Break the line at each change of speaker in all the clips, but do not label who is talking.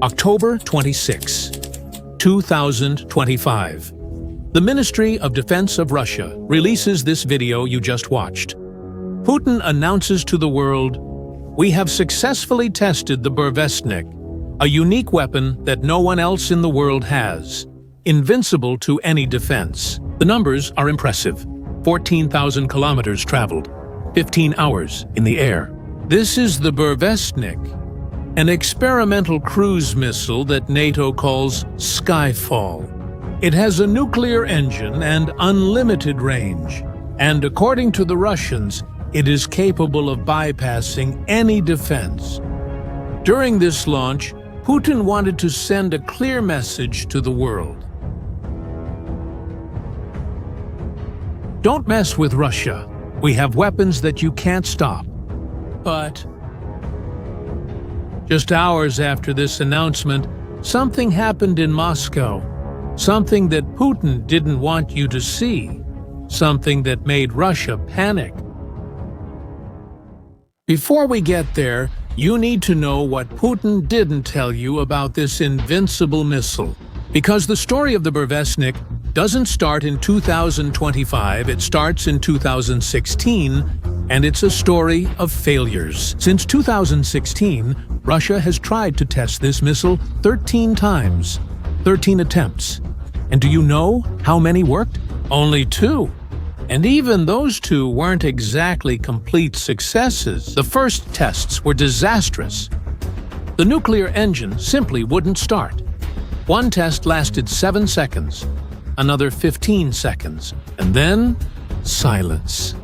October 26, 2025. The Ministry of Defense of Russia releases this video you just watched. Putin announces to the world, "We have successfully tested the Burvestnik, a unique weapon that no one else in the world has, invincible to any defense." The numbers are impressive. 14,000 kilometers traveled, 15 hours in the air. This is the Burvestnik, an experimental cruise missile that NATO calls Skyfall. It has a nuclear engine and unlimited range, and according to the Russians, it is capable of bypassing any defense. During this launch, Putin wanted to send a clear message to the world. Don't mess with Russia. We have weapons that you can't stop. But just hours after this announcement, something happened in Moscow. Something that Putin didn't want you to see. Something that made Russia panic. Before we get there, you need to know what Putin didn't tell you about this invincible missile. Because the story of the Burvestnik doesn't start in 2025, it starts in 2016, and it's a story of failures. Since 2016, Russia has tried to test this missile 13 times. 13 attempts. And do you know how many worked? Only 2. And even those 2 weren't exactly complete successes. The first tests were disastrous. The nuclear engine simply wouldn't start. One test lasted 7 seconds, another 15 seconds, and then silence.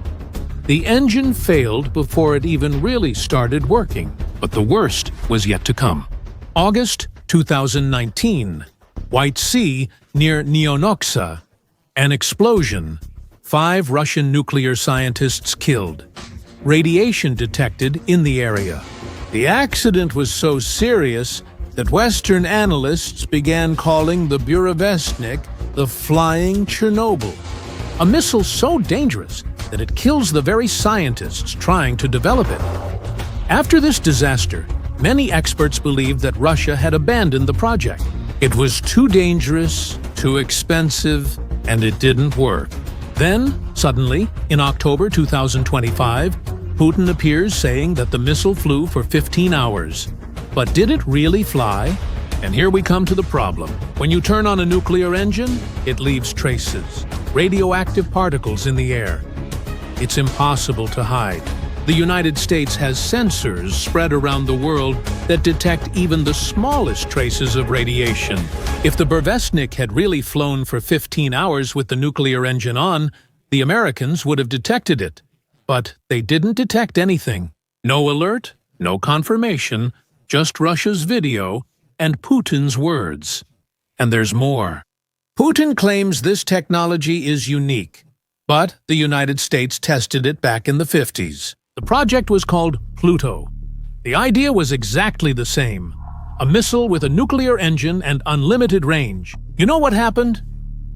The engine failed before it even really started working, but the worst was yet to come. August 2019, White Sea near Neonoxa. An explosion. 5 Russian nuclear scientists killed. Radiation detected in the area. The accident was so serious that Western analysts began calling the Burvestnik the flying Chernobyl. A missile so dangerous that it kills the very scientists trying to develop it. After this disaster, many experts believed that Russia had abandoned the project. It was too dangerous, too expensive, and it didn't work. Then, suddenly, in October 2025, Putin appears saying that the missile flew for 15 hours. But did it really fly? And here we come to the problem. When you turn on a nuclear engine, it leaves traces, radioactive particles in the air. It's impossible to hide. The United States has sensors spread around the world that detect even the smallest traces of radiation. If the Burvestnik had really flown for 15 hours with the nuclear engine on, the Americans would have detected it. But they didn't detect anything. No alert, no confirmation, just Russia's video and Putin's words. And there's more. Putin claims this technology is unique, but the United States tested it back in the 50s. The project was called Pluto. The idea was exactly the same. A missile with a nuclear engine and unlimited range. You know what happened?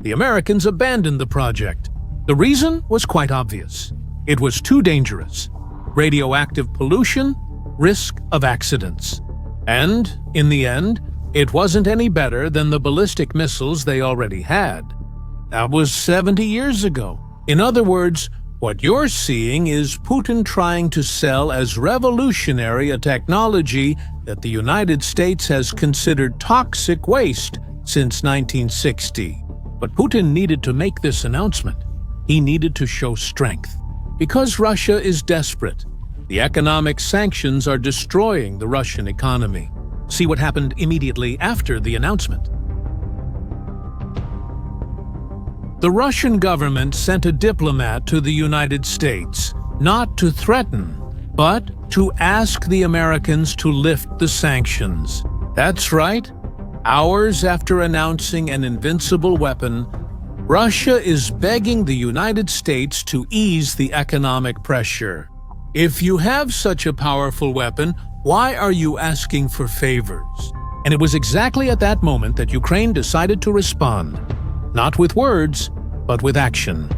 The Americans abandoned the project. The reason was quite obvious. It was too dangerous. Radioactive pollution, risk of accidents. And, in the end, it wasn't any better than the ballistic missiles they already had. That was 70 years ago. In other words, what you're seeing is Putin trying to sell as revolutionary a technology that the United States has considered toxic waste since 1960. But Putin needed to make this announcement. He needed to show strength. Because Russia is desperate, the economic sanctions are destroying the Russian economy. See what happened immediately after the announcement. The Russian government sent a diplomat to the United States, not to threaten, but to ask the Americans to lift the sanctions. That's right. Hours after announcing an invincible weapon, Russia is begging the United States to ease the economic pressure. If you have such a powerful weapon, why are you asking for favors? And it was exactly at that moment that Ukraine decided to respond. Not with words, but with action.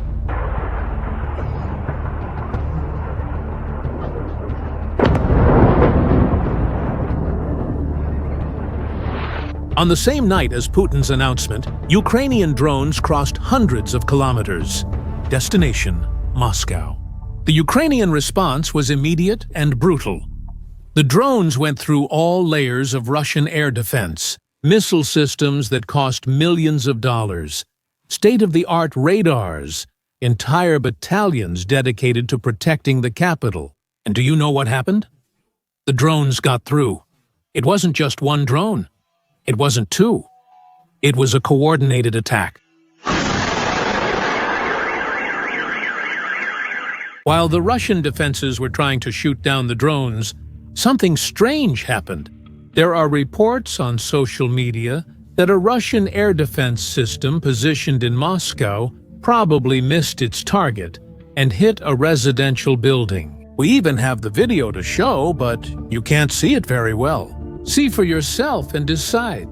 On the same night as Putin's announcement, Ukrainian drones crossed hundreds of kilometers. Destination, Moscow. The Ukrainian response was immediate and brutal. The drones went through all layers of Russian air defense, missile systems that cost millions of dollars, state-of-the-art radars, entire battalions dedicated to protecting the capital. And do you know what happened? The drones got through. It wasn't just one drone. It wasn't two. It was a coordinated attack. While the Russian defenses were trying to shoot down the drones, something strange happened. There are reports on social media that a Russian air defense system positioned in Moscow probably missed its target and hit a residential building. We even have the video to show, but you can't see it very well. See for yourself and decide.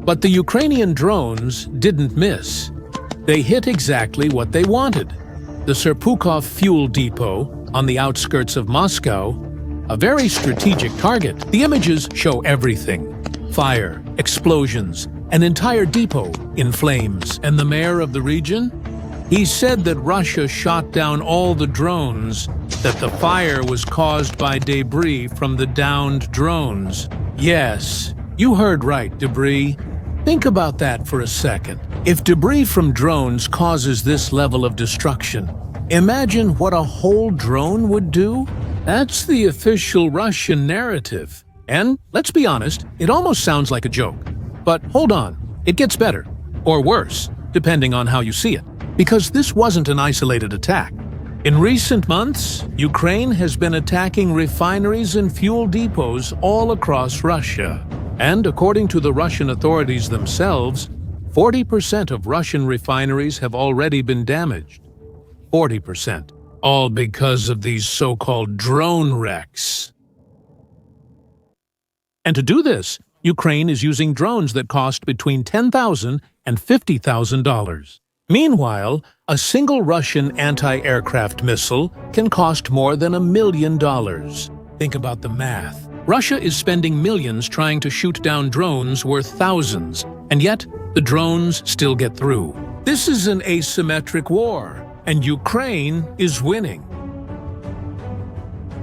But the Ukrainian drones didn't miss. They hit exactly what they wanted. The Serpukhov fuel depot on the outskirts of Moscow, a very strategic target. The images show everything. Fire, explosions, an entire depot in flames. And the mayor of the region? He said that Russia shot down all the drones, that the fire was caused by debris from the downed drones. Yes, you heard right, debris. Think about that for a second. If debris from drones causes this level of destruction, imagine what a whole drone would do? That's the official Russian narrative. And let's be honest, it almost sounds like a joke. But hold on, it gets better, or worse, depending on how you see it. Because this wasn't an isolated attack. In recent months, Ukraine has been attacking refineries and fuel depots all across Russia. And according to the Russian authorities themselves, 40% of Russian refineries have already been damaged. 40%. All because of these so-called drone wrecks. And to do this, Ukraine is using drones that cost between $10,000 and $50,000. Meanwhile, a single Russian anti-aircraft missile can cost more than $1 million. Think about the math. Russia is spending millions trying to shoot down drones worth thousands, and yet the drones still get through. This is an asymmetric war, and Ukraine is winning.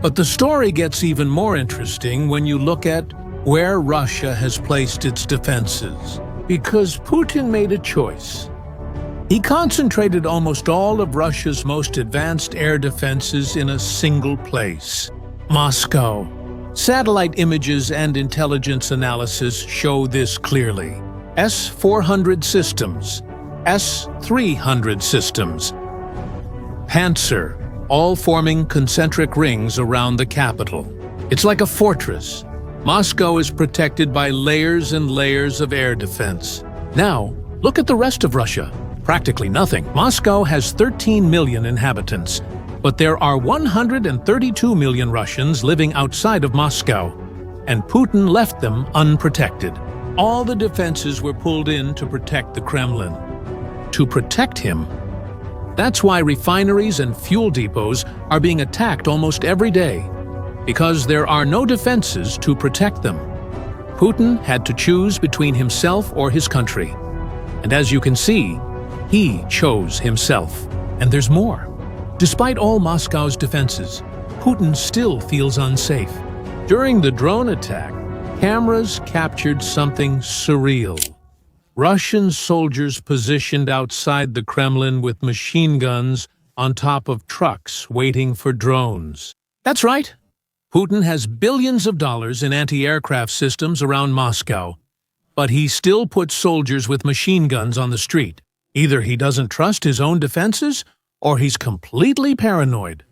But the story gets even more interesting when you look at where Russia has placed its defenses, because Putin made a choice. He concentrated almost all of Russia's most advanced air defenses in a single place, Moscow. Satellite images and intelligence analysis show this clearly. S-400 systems, S-300 systems, Panzer, all forming concentric rings around the capital. It's like a fortress. Moscow is protected by layers and layers of air defense. Now, look at the rest of Russia. Practically nothing. Moscow has 13 million inhabitants, but there are 132 million Russians living outside of Moscow, and Putin left them unprotected. All the defenses were pulled in to protect the Kremlin. To protect him. That's why refineries and fuel depots are being attacked almost every day, because there are no defenses to protect them. Putin had to choose between himself or his country. And as you can see, he chose himself. And there's more. Despite all Moscow's defenses, Putin still feels unsafe. During the drone attack, cameras captured something surreal. Russian soldiers positioned outside the Kremlin with machine guns on top of trucks waiting for drones. That's right. Putin has billions of dollars in anti-aircraft systems around Moscow, but he still puts soldiers with machine guns on the street. Either he doesn't trust his own defenses, or he's completely paranoid.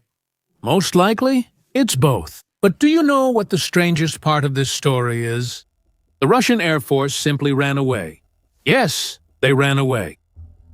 Most likely, it's both. But do you know what the strangest part of this story is? The Russian Air Force simply ran away. Yes, they ran away.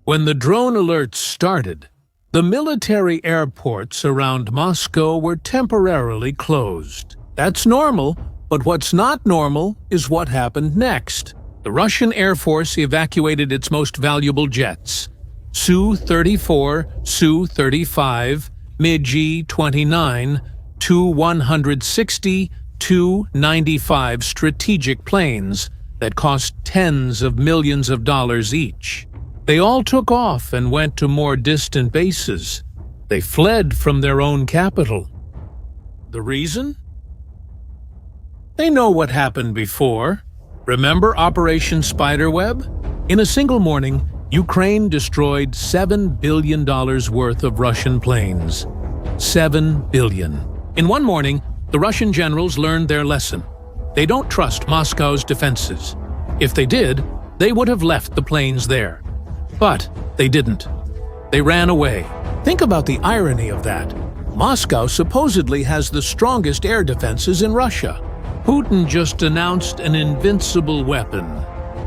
When the drone alerts started, the military airports around Moscow were temporarily closed. That's normal, but what's not normal is what happened next. The Russian Air Force evacuated its most valuable jets, Su-34, Su-35, MiG-29 Tu-160 Tu-95 strategic planes that cost tens of millions of dollars each. They all took off and went to more distant bases. They fled from their own capital. The reason? They know what happened before. Remember Operation Spiderweb? In a single morning, Ukraine destroyed $7 billion worth of Russian planes. $7 billion. In one morning, the Russian generals learned their lesson. They don't trust Moscow's defenses. If they did, they would have left the planes there. But they didn't. They ran away. Think about the irony of that. Moscow supposedly has the strongest air defenses in Russia. Putin just announced an invincible weapon.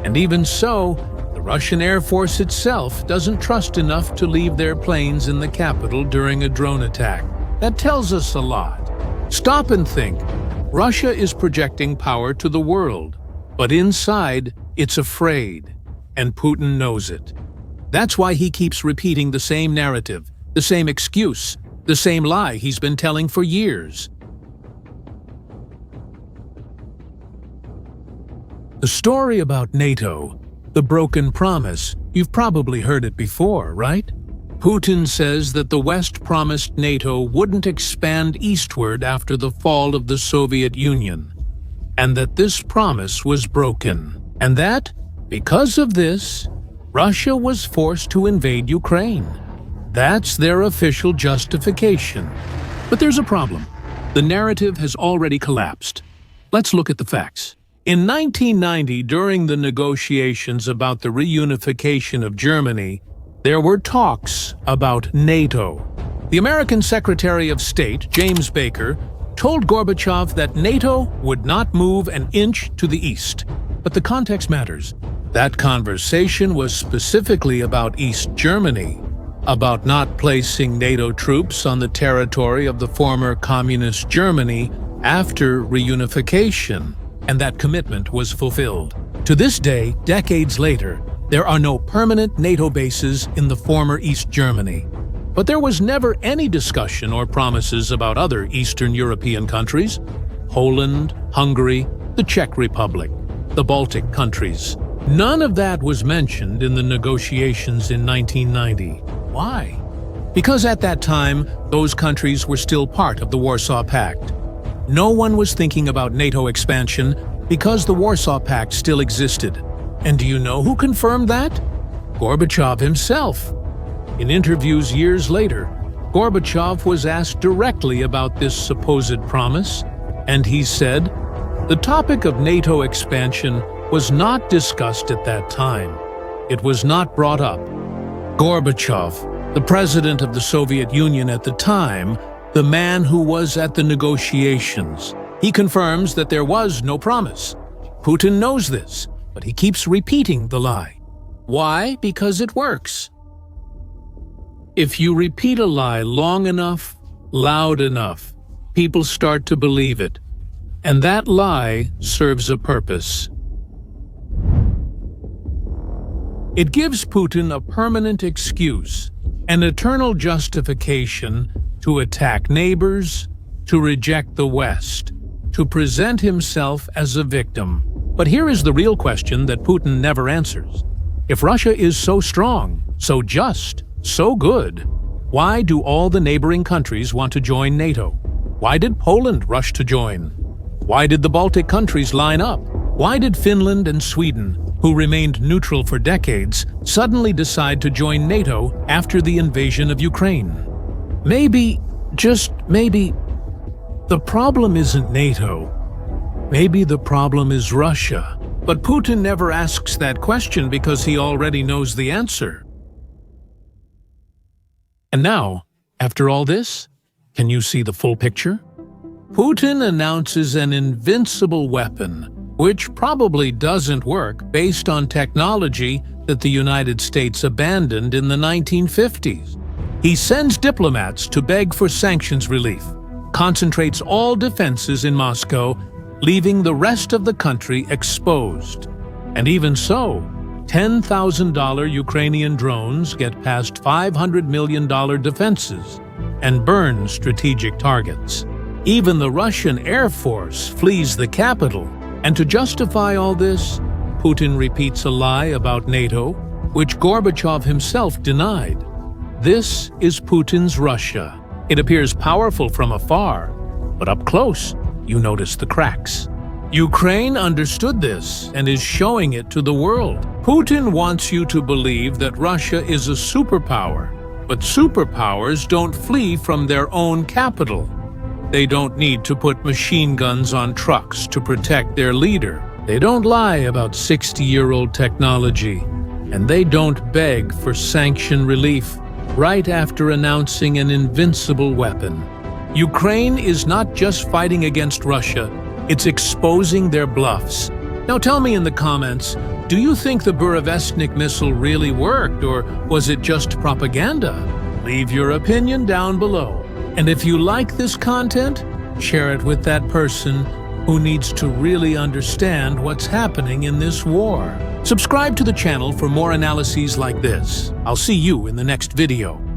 And even so, the Russian Air Force itself doesn't trust enough to leave their planes in the capital during a drone attack. That tells us a lot. Stop and think. Russia is projecting power to the world, but inside, it's afraid, and Putin knows it. That's why he keeps repeating the same narrative, the same excuse, the same lie he's been telling for years. The story about NATO, the broken promise, you've probably heard it before, right? Putin says that the West promised NATO wouldn't expand eastward after the fall of the Soviet Union, and that this promise was broken, and that, because of this, Russia was forced to invade Ukraine. That's their official justification. But there's a problem. The narrative has already collapsed. Let's look at the facts. In 1990, during the negotiations about the reunification of Germany, there were talks about NATO. The American Secretary of State, James Baker, told Gorbachev that NATO would not move an inch to the east. But the context matters. That conversation was specifically about East Germany, about not placing NATO troops on the territory of the former communist Germany after reunification, and that commitment was fulfilled. To this day, decades later, there are no permanent NATO bases in the former East Germany. But there was never any discussion or promises about other Eastern European countries: Poland, Hungary, the Czech Republic, the Baltic countries. None of that was mentioned in the negotiations in 1990. Why? Because at that time, those countries were still part of the Warsaw Pact. No one was thinking about NATO expansion because the Warsaw Pact still existed. And do you know who confirmed that? Gorbachev himself. In interviews years later, Gorbachev was asked directly about this supposed promise, and he said, "The topic of NATO expansion was not discussed at that time. It was not brought up." Gorbachev, the president of the Soviet Union at the time, the man who was at the negotiations, he confirms that there was no promise. Putin knows this, but he keeps repeating the lie. Why? Because it works. If you repeat a lie long enough, loud enough, people start to believe it. And that lie serves a purpose. It gives Putin a permanent excuse, an eternal justification to attack neighbors, to reject the West, to present himself as a victim. But here is the real question that Putin never answers. If Russia is so strong, so just, so good, why do all the neighboring countries want to join NATO? Why did Poland rush to join? Why did the Baltic countries line up? Why did Finland and Sweden, who remained neutral for decades, suddenly decide to join NATO after the invasion of Ukraine? Maybe, just maybe, the problem isn't NATO. Maybe the problem is Russia. But Putin never asks that question because he already knows the answer. And now, after all this, can you see the full picture? Putin announces an invincible weapon, which probably doesn't work based on technology that the United States abandoned in the 1950s. He sends diplomats to beg for sanctions relief, concentrates all defenses in Moscow, leaving the rest of the country exposed. And even so, $10,000 Ukrainian drones get past $500 million defenses. and burn strategic targets. Even the Russian Air Force flees the capital. And to justify all this, Putin repeats a lie about NATO, which Gorbachev himself denied. This is Putin's Russia. It appears powerful from afar, but up close, you notice the cracks. Ukraine understood this and is showing it to the world. Putin wants you to believe that Russia is a superpower, but superpowers don't flee from their own capital. They don't need to put machine guns on trucks to protect their leader. They don't lie about 60-year-old technology, and they don't beg for sanction relief right after announcing an invincible weapon. Ukraine is not just fighting against Russia, it's exposing their bluffs. Now tell me in the comments, do you think the Burvestnik missile really worked, or was it just propaganda? Leave your opinion down below. And if you like this content, share it with that person who needs to really understand what's happening in this war. Subscribe to the channel for more analyses like this. I'll see you in the next video.